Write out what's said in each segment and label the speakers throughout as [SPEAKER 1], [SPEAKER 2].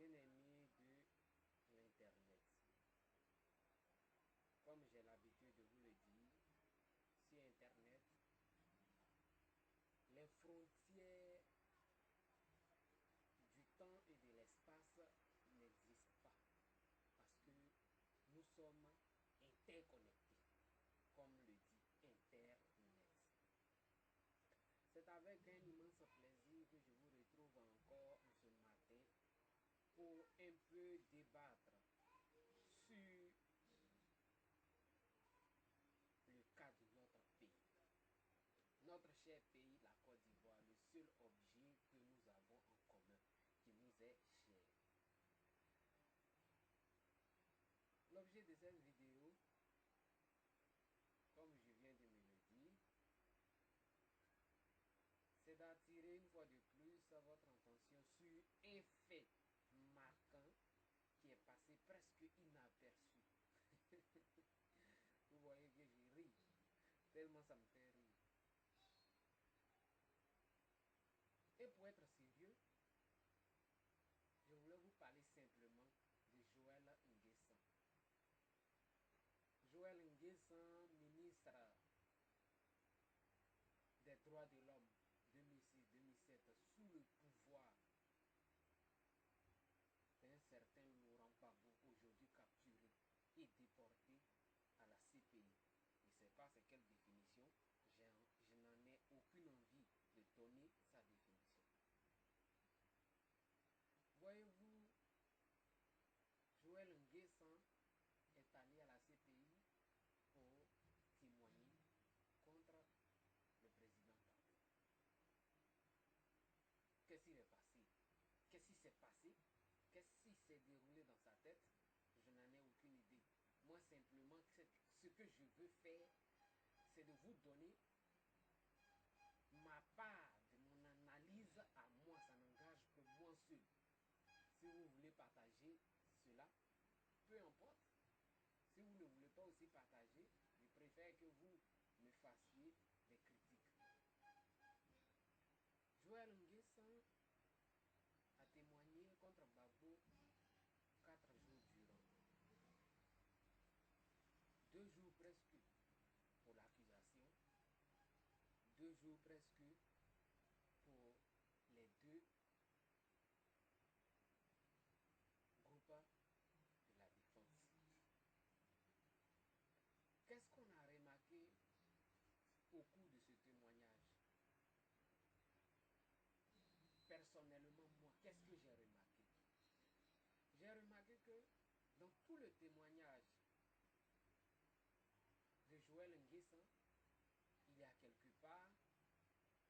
[SPEAKER 1] bien-aimés de l'Internet. Comme j'ai l'habitude de vous le dire, sur Internet, les frontières du temps et de l'espace n'existent pas parce que nous sommes interconnectés, comme le dit Internet. C'est avec un immense plaisir que je vous retrouve encore ce matin pour un peu débattre sur le cas de notre pays. Notre cher pays, la Côte d'Ivoire, le seul objet que nous avons en commun, qui nous est cher. L'objet de cette vidéo, comme je viens de me le dire, c'est d'attirer une fois de plus votre attention sur un fait marquant qui est passé presque inaperçu. Vous voyez que je ris, tellement ça me fait rire. Et pour être sérieux, je voulais vous parler simplement de Joël Nguessan. Joël Nguessan, ministre des droits de l'homme 2006-2007, sous le pouvoir d'un certain Laurent Gbagbo, aujourd'hui capturé et déporté à la CPI. Je ne sais pas c'est quelle définition, je n'en ai aucune envie de donner sa définition. Voyez-vous, Joël Nguessan est allé à la CPI pour témoigner contre le président Gbagbo. Qu'est-ce qui est passé? Qu'est-ce qui s'est passé? Qu'est-ce qui s'est déroulé dans sa tête? Je n'en ai aucune idée. Moi, simplement, ce que je veux faire, c'est de vous donner ma part de mon analyse à moi. Ça n'engage que moi seul. Si vous voulez partager cela, peu importe. Si vous ne voulez pas aussi partager, je préfère que vous me fassiez des critiques. Joël Nguessan a témoigné contre Gbagbo 4 jours durant. 2 jours presque pour l'accusation, 2 jours presque pour les deux groupes de la défense. Qu'est-ce qu'on a remarqué au cours de ce témoignage? Personnellement, moi, qu'est-ce que j'ai remarqué? J'ai remarqué que dans tout le témoignage de Joël Nguessan, il y a quelque part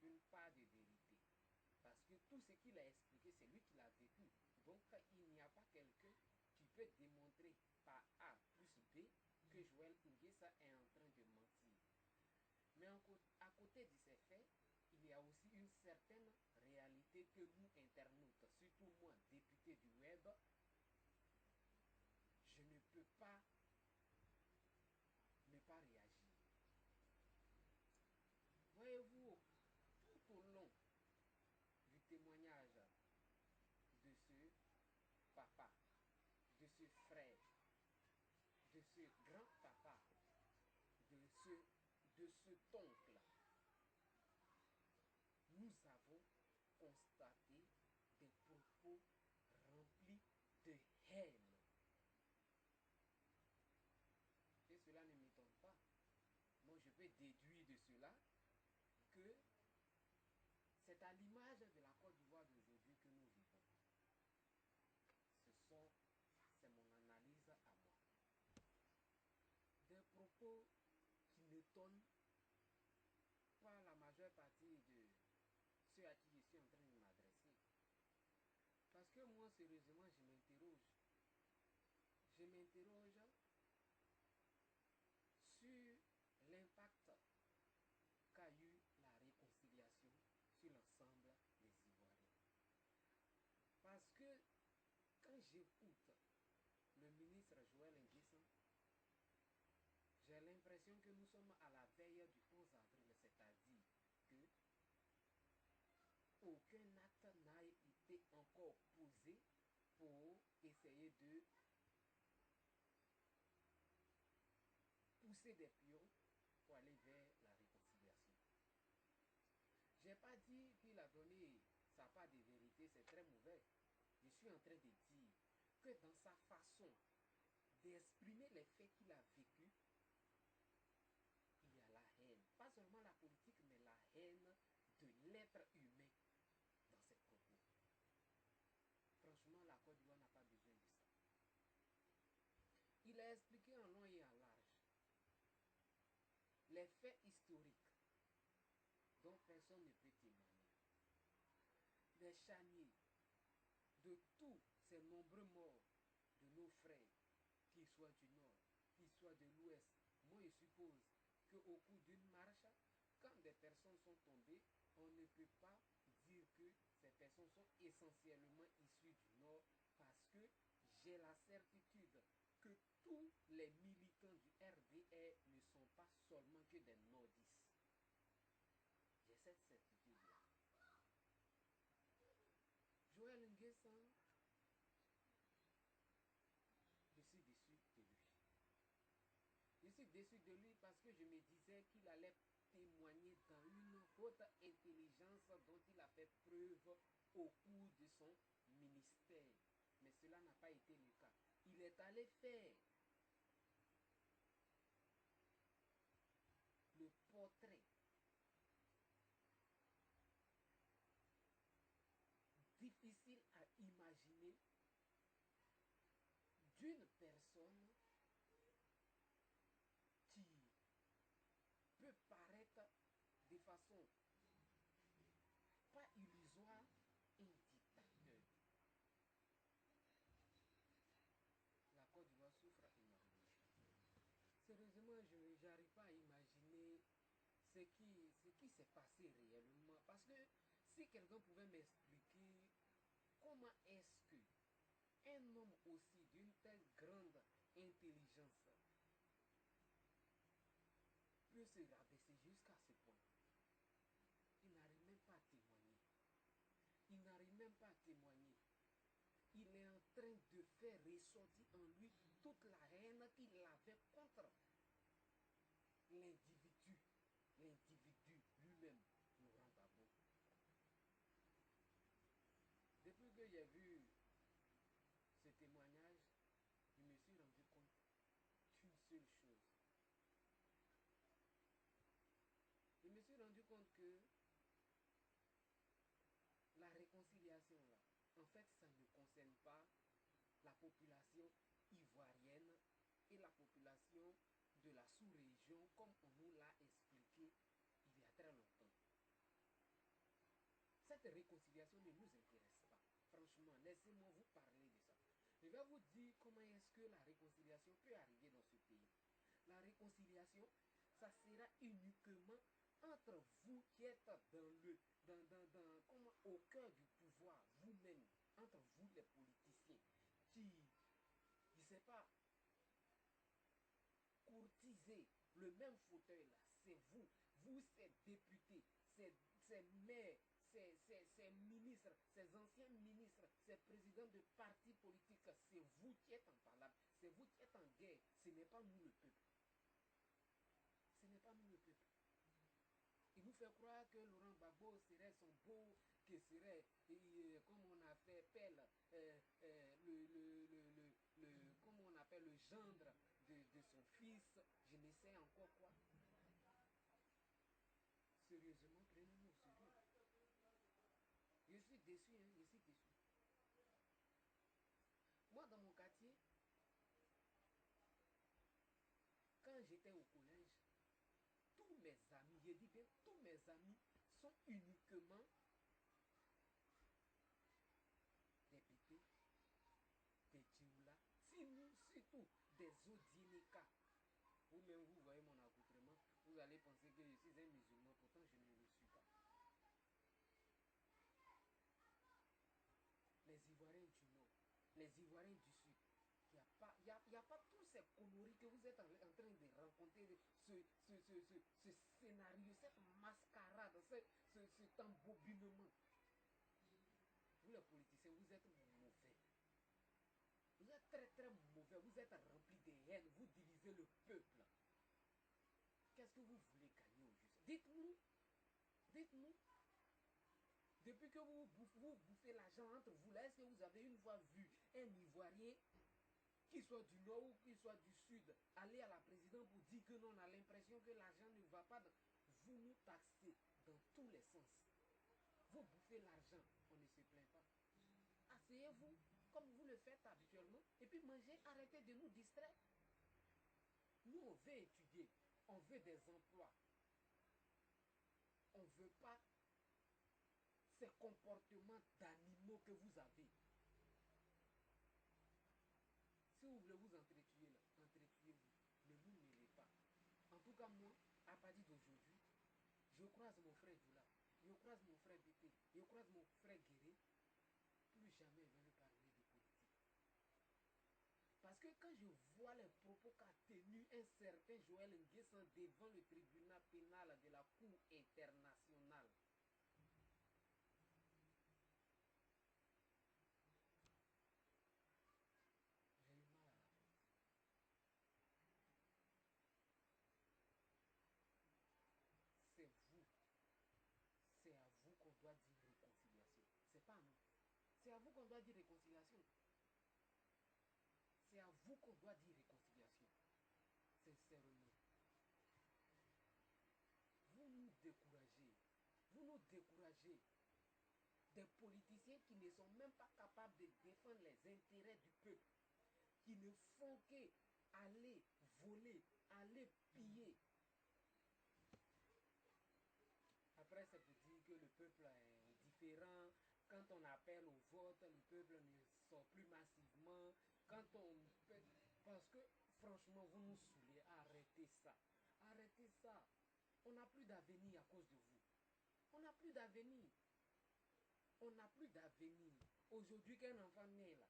[SPEAKER 1] une part de vérité. Parce que tout ce qu'il a expliqué, c'est lui qui l'a vécu. Donc, il n'y a pas quelqu'un qui peut démontrer par A plus B que Joël Nguessan est en train de mentir. Mais à côté de ces faits, il y a aussi une certaine réalité que nous, internautes, surtout moi, député du web, je ne peux pas ne pas réagir. Voyez-vous, tout au long du témoignage de ce papa, de ce frère, de ce grand-papa, de cet oncle, nous avons constaté des propos remplis de haine. Et cela ne m'étonne pas. Moi, je peux déduire de cela que c'est à l'image de la Côte d'Ivoire d'aujourd'hui que nous vivons. C'est mon analyse à moi. Des propos qui n'étonnent pas la majeure partie de ceux à qui je suis en train de m'adresser. Parce que moi, sérieusement, je m'interroge. Je m'interroge sur l'impact qu'a eu la réconciliation sur l'ensemble des Ivoiriens. Parce que quand j'écoute le ministre Joël Nguessan, j'ai l'impression que nous sommes à la veille du 11 avril, c'est-à-dire que aucun acte n'a été encore posé pour essayer de pousser des pions pour aller vers la réconciliation. Je n'ai pas dit qu'il a donné sa part de vérité, c'est très mauvais. Je suis en train de dire que dans sa façon d'exprimer les faits qu'il a vécu, il y a la haine. Pas seulement la politique, mais la haine de l'être humain dans ses propos. Franchement, la Côte d'Ivoire n'a pas besoin de ça. Il a expliqué en long et en large les faits historiques dont personne ne peut témoigner. Des charniers de tous ces nombreux morts de nos frères, qu'ils soient du nord, qu'ils soient de l'ouest. Moi, je suppose qu'au cours d'une marche, quand des personnes sont tombées, on ne peut pas dire que ces personnes sont essentiellement issues du nord, parce que j'ai la certitude que tous les militants du RDR ne sont pas seulement que des nordistes. J'ai cette certitude-là. Joël Nguessan, je suis déçu de lui. Je suis déçu de lui parce que je me disais qu'il allait témoigner dans une haute intelligence dont il a fait preuve au cours de son ministère. Mais cela n'a pas été le cas. Il est allé faire le portrait difficile à imaginer d'une personne qui peut paraître de façon pas illusoire un dictateur. La Côte d'Ivoire souffre énormément. Sérieusement, je n'arrive pas à imaginer ce qui s'est passé réellement. Parce que si quelqu'un pouvait m'expliquer comment est-ce que un homme aussi d'une telle grande intelligence peut se rabaisser jusqu'à ce point, il n'arrive même pas à témoigner. Il n'arrive même pas à témoigner. Il est en train de faire ressortir en lui toute la haine qu'il avait contre l'individu lui-même, Laurent Gbagbo. Depuis que j'ai vu ce témoignage, je me suis rendu compte d'une seule chose. Je me suis rendu compte que la réconciliation, là, en fait, ça ne concerne pas la population ivoirienne et la population de la sous-région comme on nous l'a expliqué il y a très longtemps. Cette réconciliation ne nous intéresse pas. Franchement, laissez-moi vous parler de ça. Je vais vous dire comment est-ce que la réconciliation peut arriver dans ce pays. La réconciliation, ça sera uniquement entre vous qui êtes au cœur du pouvoir, vous-même, entre vous les politiciens, qui, je ne sais pas, courtiser le même fauteuil là, c'est vous ces députés, ces maires, ces ministres, ces anciens ministres, ces présidents de partis politiques, c'est vous qui êtes en parlable, c'est vous qui êtes en guerre, ce n'est pas nous le peuple. Ce n'est pas nous le peuple. Il nous fait croire que Laurent Gbagbo serait son beau, que serait, comme on appelle, comme on appelle le gendre de son fils, je ne sais encore quoi. Sérieusement, prenez-nous au sérieux. Je suis déçu, hein, je suis déçu. Moi, dans mon quartier, quand j'étais au collège, tous mes amis, je dis bien tous mes amis, sont uniquement des bébés, des Djioula, surtout des Odieneka. Vous-même, vous voyez mon accoutrement, vous allez penser que je suis un musulman, pourtant je ne le suis pas. Les Ivoiriens du Nord, les Ivoiriens du Sud, il n'y a pas tous ces conneries que vous êtes en train de rencontrer, ce scénario, cette mascarade, cet embobinement. Vous les politiciens, vous êtes mauvais. très très mauvais, vous êtes rempli de haine, vous divisez le peuple. Qu'est-ce que vous voulez gagner au juste? Dites-nous, dites-nous. Depuis que vous bouffez l'argent entre vous, là, est-ce que vous avez une fois vu un Ivoirien, qu'il soit du nord ou qu'il soit du sud, aller à la présidence pour dire que non, on a l'impression que l'argent ne va pas dans... Vous nous taxez dans tous les sens. Vous bouffez l'argent, on ne se plaint pas. Asseyez-vous comme vous le faites habituellement et puis mangez, arrêtez de nous distraire. Nous, on veut étudier, on veut des emplois. On ne veut pas ces comportements d'animaux que vous avez. Si vous voulez vous entretuer là, entretuez-vous. Ne vous mêlez pas. En tout cas, moi, à partir d'aujourd'hui, je croise mon frère Doula, je croise mon frère Bété, je croise mon frère Guéré. Plus jamais je vais lui parler de politique. Parce que quand je vois les propos qu'a tenu un certain Joël Nguessan devant le tribunal pénal de la Cour internationale, j'ai eu mal à la tête. C'est vous, c'est à vous qu'on doit dire réconciliation. C'est pas à nous. C'est à vous qu'on doit dire réconciliation. C'est à vous qu'on doit dire réconciliation. Sincèrement. Vous nous découragez. Vous nous découragez. Des politiciens qui ne sont même pas capables de défendre les intérêts du peuple. Qui ne font qu'aller voler, aller piller. Après, c'est pour dire que le peuple est différent. Quand on appelle au vote, le peuple ne sort plus massivement. Quand on... Parce que, franchement, vous nous saoulez. Arrêtez ça. Arrêtez ça. On n'a plus d'avenir à cause de vous. On n'a plus d'avenir. On n'a plus d'avenir. Aujourd'hui, qu'un enfant naît là,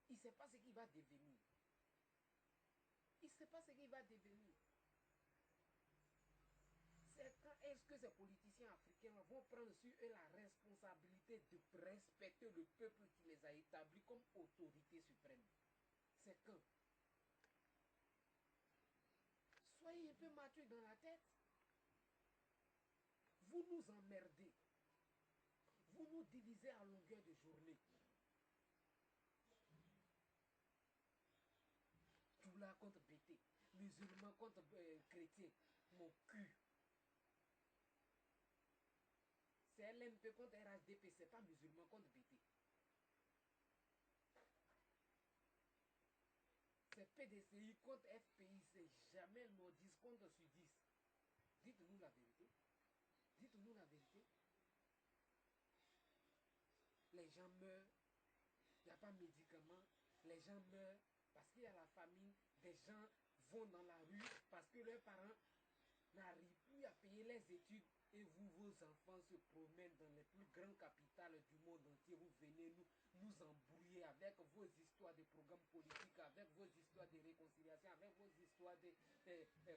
[SPEAKER 1] il ne sait pas ce qu'il va devenir. Il ne sait pas ce qu'il va devenir. C'est quand est-ce que ces politiciens africains vont prendre sur eux la responsabilité de respecter le peuple qui les a établis comme autorité suprême? C'est quand? Soyez un peu mature dans la tête. Vous nous emmerdez. Vous nous divisez à longueur de journée. Tout là contre BT. Musulmans contre chrétiens. Mon cul. C'est LMP contre RHDP. C'est pas musulman contre BT. C'est PDCI contre FPI. C'est jamais nos 10 contre sur 10. Dites-nous la vérité. Dites-nous la vérité. Les gens meurent. Il n'y a pas de médicaments. Les gens meurent parce qu'il y a la famine. Des gens vont dans la rue parce que leurs parents n'arrivent plus à payer les études. Et vous, vos enfants se promènent dans les plus grandes capitales du monde entier. Vous venez nous embrouiller avec vos histoires de programmes politiques, avec vos histoires de réconciliation, avec vos histoires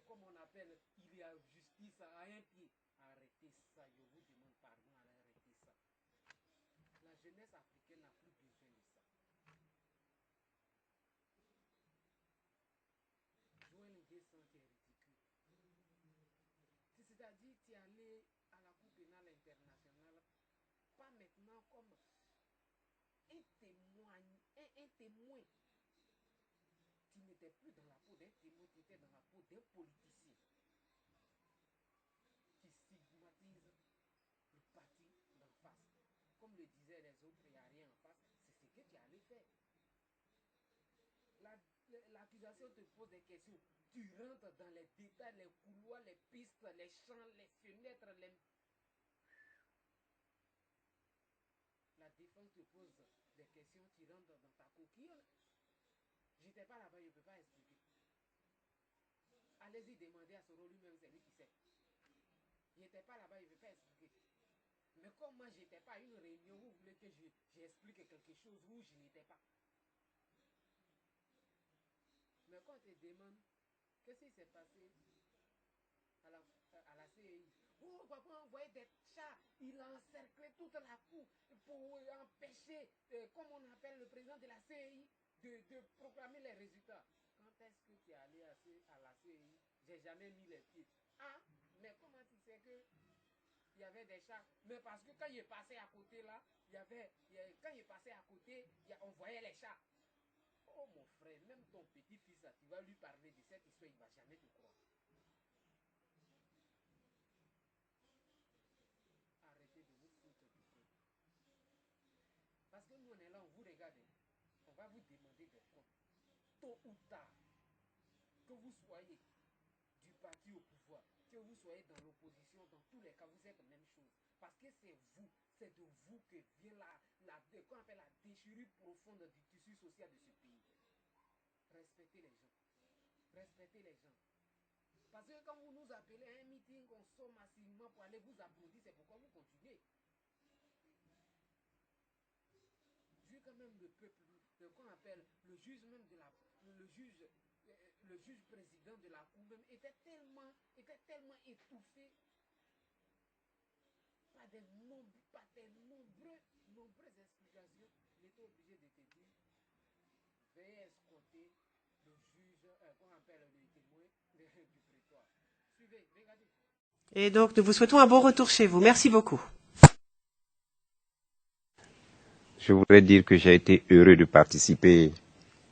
[SPEAKER 1] comme on appelle, il y a justice à un pied. Arrêtez ça, je vous demande pardon, arrêtez ça. La jeunesse africaine n'a plus besoin de ça. Joël Nguessan, tu es ridicule. C'est-à-dire, tu es allé à la Cour pénale internationale, pas maintenant comme un témoin. Un témoin. Tu n'étais plus dans la peau d'un témoin, tu étais dans la peau d'un politicien qui stigmatise le parti d'en face. Comme le disaient les autres, il n'y a rien en face. C'est ce que tu allais faire. L'accusation te pose des questions. Tu rentres dans les détails, les couloirs, les pistes, les champs, les fenêtres. La défense te pose des questions, tu rentres dans ta coquille. J'étais pas là-bas, je ne peux pas expliquer. Allez-y demander à Soro lui-même, c'est lui qui sait. Je n'étais pas là-bas, je ne peux pas expliquer. Mais comme moi, je n'étais pas à une réunion où vous voulez que j'explique quelque chose où je n'étais pas. Mais quand on te demande, qu'est-ce qui s'est passé à la CEI? Oh, papa a envoyé des chats, il a encerclé toute la cour pour empêcher, comme on appelle le président de la CEI. de proclamer les résultats. Quand est-ce que tu es allé à la CEI? J'ai jamais mis les pieds. Ah, mais comment tu sais que il y avait des chats? Mais parce que quand il est passé à côté là, quand il est passé à côté, on voyait les chats. Oh mon frère, même ton petit-fils là, tu vas lui parler de cette histoire, il ne va jamais te croire. Arrêtez de vous foutre du peuple. Parce que nous on est là, on vous regarde, on va vous demander des comptes. Tôt ou tard, que vous soyez du parti au pouvoir, que vous soyez dans l'opposition, dans tous les cas, vous êtes la même chose. Parce que c'est de vous que vient qu'on appelle la déchirure profonde du tissu social de ce pays. Respectez les gens. Respectez les gens. Parce que quand vous nous appelez à un meeting, on sort massivement pour aller vous applaudir, c'est pourquoi vous continuez. Vu quand même le peuple, qu'on appelle le juge même de la, le juge président de la cour même était tellement étouffé par nombreuses explications. Il était obligé de te dire, veuillez escorter le juge, qu'on appelle le témoin du prétoire. Suivez, regardez.
[SPEAKER 2] Et donc, nous vous souhaitons un bon retour chez vous. Merci beaucoup.
[SPEAKER 3] Je voudrais dire que j'ai été heureux de participer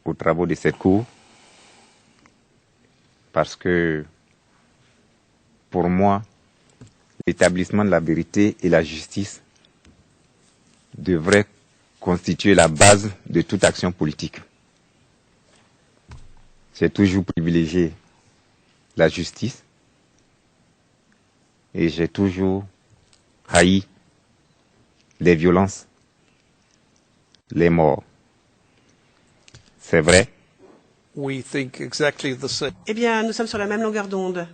[SPEAKER 3] aux travaux de cette cour parce que, pour moi, l'établissement de la vérité et la justice devrait constituer la base de toute action politique. J'ai toujours privilégié la justice et j'ai toujours haï les violences, les morts. C'est vrai.
[SPEAKER 4] We think exactly the same.
[SPEAKER 2] Eh bien, nous sommes sur la même longueur d'onde.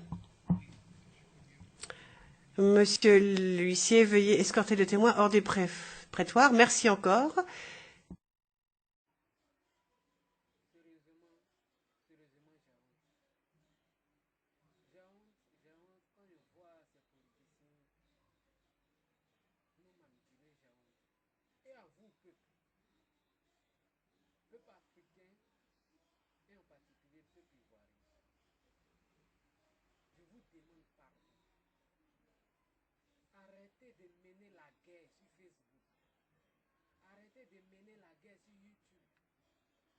[SPEAKER 2] Monsieur l'huissier, veuillez escorter le témoin hors des prétoires. Merci encore.
[SPEAKER 1] Peuple africain et en particulier peuple ivoirien, je vous demande pardon. Arrêtez de mener la guerre sur Facebook. Arrêtez de mener la guerre sur YouTube.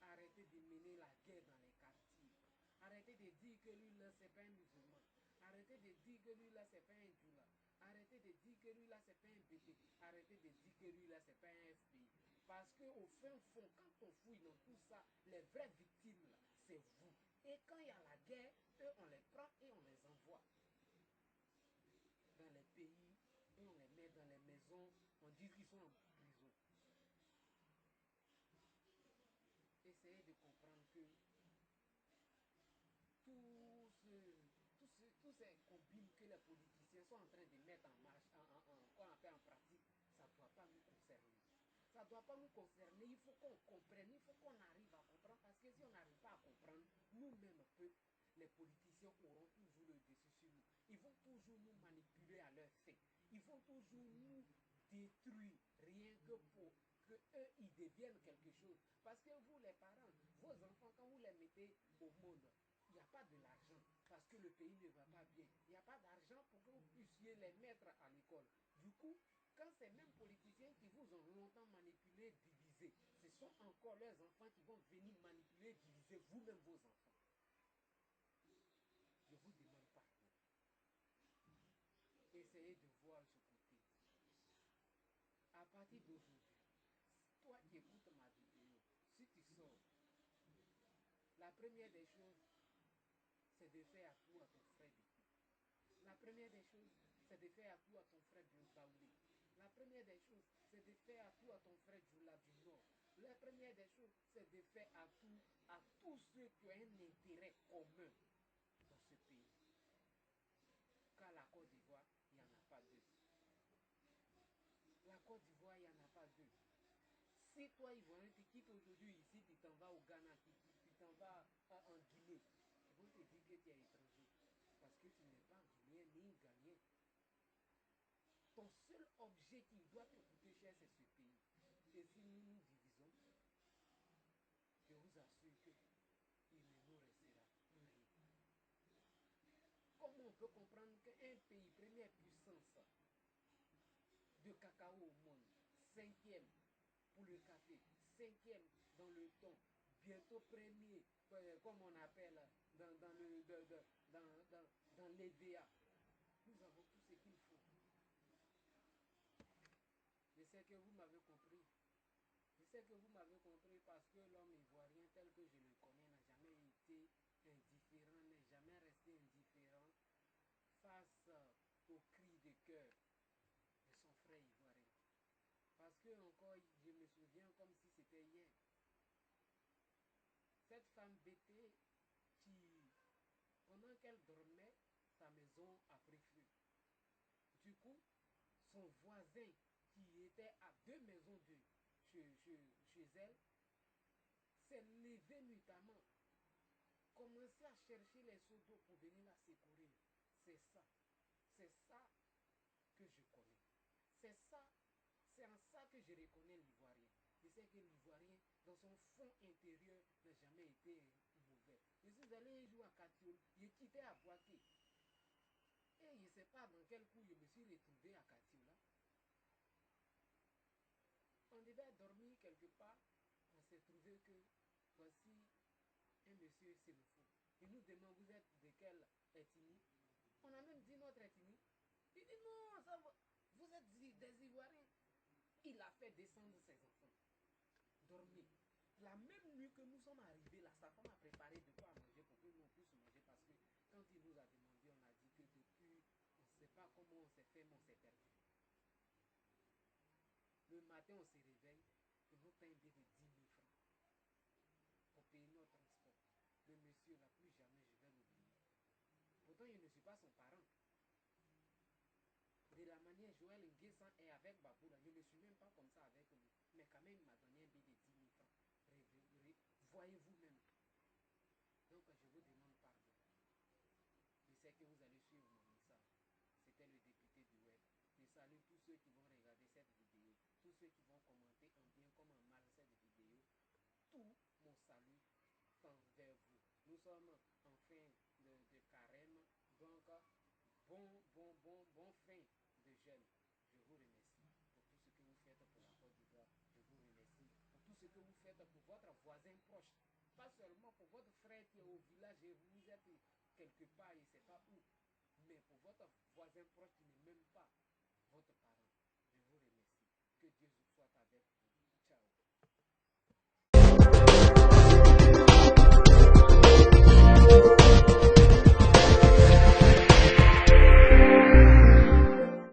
[SPEAKER 1] Arrêtez de mener la guerre dans les quartiers. Arrêtez de dire que lui là c'est pas un musulman. Arrêtez de dire que lui là c'est pas un djoula. Arrêtez de dire que lui là c'est pas un BT. Arrêtez de dire que lui là c'est pas un FPI. Parce qu'au fin fond, quand on fouille dans tout ça, les vraies victimes là, c'est vous. Et quand il y a la guerre, eux on les prend et on les envoie dans les pays et on les met dans les maisons, on dit qu'ils sont en prison. Essayez de comprendre que tous ces combines que les politiciens sont en train de mettre en marche, en pratique, ça ne doit pas nous concerner. Ça ne doit pas nous concerner. Il faut qu'on comprenne, il faut qu'on arrive à comprendre. Parce que si on n'arrive pas à comprendre, nous-mêmes, les politiciens auront toujours le dessus sur nous. Ils vont toujours nous manipuler à leur fait. Ils vont toujours nous détruire, rien que pour que eux ils deviennent quelque chose. Parce que vous, les parents, vos enfants, quand vous les mettez au monde, il n'y a pas de l'argent parce que le pays ne va pas bien. Il n'y a pas d'argent pour que vous puissiez les mettre à l'école. Du coup, quand ces mêmes politiciens qui vous ont longtemps manipulé, divisé, ce sont encore leurs enfants qui vont venir manipuler, diviser vous-même vos enfants. Je vous demande pardon. Essayez de voir ce côté. À partir d'aujourd'hui, toi qui écoutes ma vidéo, si tu sors, la première des choses, c'est de faire à tout à ton frère de tout. La première des choses, c'est de faire à tout à ton frère Baoulé. La première des choses, c'est de faire à tout à ton frère Djoula du Nord. La première des choses, c'est de faire à tous ceux qui ont un intérêt commun dans ce pays. Car la Côte d'Ivoire, il n'y en a pas deux. La Côte d'Ivoire, il n'y en a pas deux. Si toi, Ivoirien, tu quittes aujourd'hui ici, tu t'en vas au Ghana, tu t'en vas en Guinée, ils vont te dire que tu es étranger. Parce que tu n'es pas guinéen ni ghanéen. Ton seul objectif doit te coûter cher, c'est ce pays. Et si nous nous divisons, je vous peut comprendre qu'un pays, première puissance de cacao au monde, cinquième pour le café, cinquième dans le thon, bientôt premier, comme on appelle dans le dans l'EVA. Nous avons tout ce qu'il faut. Je sais que vous m'avez compris. Je sais que vous m'avez compris parce que l'homme ivoirien tel que je le connais n'a jamais été indifférent, n'est jamais resté indifférent face aux cris de cœur de son frère ivoirien. Parce que encore, je me souviens comme si c'était hier. Cette femme bêtée qui, pendant qu'elle dormait, sa maison a pris feu. Du coup, son voisin qui était à 2 maisons de chez elle s'est levé nuitamment, commencé à chercher les seaux d'eau pour venir la secourir. C'est ça que je connais. C'est en ça que je reconnais l'Ivoirien. Je sais que l'Ivoirien, dans son fond intérieur, n'a jamais été mauvais. Je suis allé un jour à Katiol, je quittais à Boaké. Et je ne sais pas dans quel coup je me suis retrouvé à Katiola. On devait dormir quelque part. On s'est trouvé que voici un monsieur Sénoufou. Il nous demande, vous êtes de quelle ethnie? On a même dit notre ethnie. Il dit non, ça va. Vous êtes des Ivoiriens. Il a fait descendre ses enfants. Dormir. La même nuit que nous sommes arrivés là, sa femme a préparé de quoi manger pour que nous puissions manger parce que quand il nous a demandé, on a dit que depuis, on ne sait pas comment on s'est fait, mais on s'est perdu. Le matin, on se réveille et nous avons un billet de 10 000 francs pour payer notre transport. Le monsieur, là, plus jamais je vais l'oublier. Pourtant, je ne suis pas son parent. De la manière Joël Nguessan est avec Baboula, je ne suis même pas comme ça avec lui. Mais quand même, il m'a donné un billet de 10 000 francs. Voyez-vous même. Donc, je vous demande pardon. Je sais que vous allez suivre mon message. C'était le député du web. Je salue tous ceux qui vont regarder cette vidéo, tous ceux qui vont commenter en bien comme en mal cette vidéo. Tout mon salut tend vers vous. Nous sommes en fin de carême, donc bon fin de jeûne. Je vous remercie pour tout ce que vous faites pour la Côte d'Ivoire. Je vous remercie pour tout ce que vous faites pour votre voisin proche. Pas seulement pour votre frère qui est au village et vous êtes quelque part, je ne sais pas où. Mais pour votre voisin proche qui n'est même pas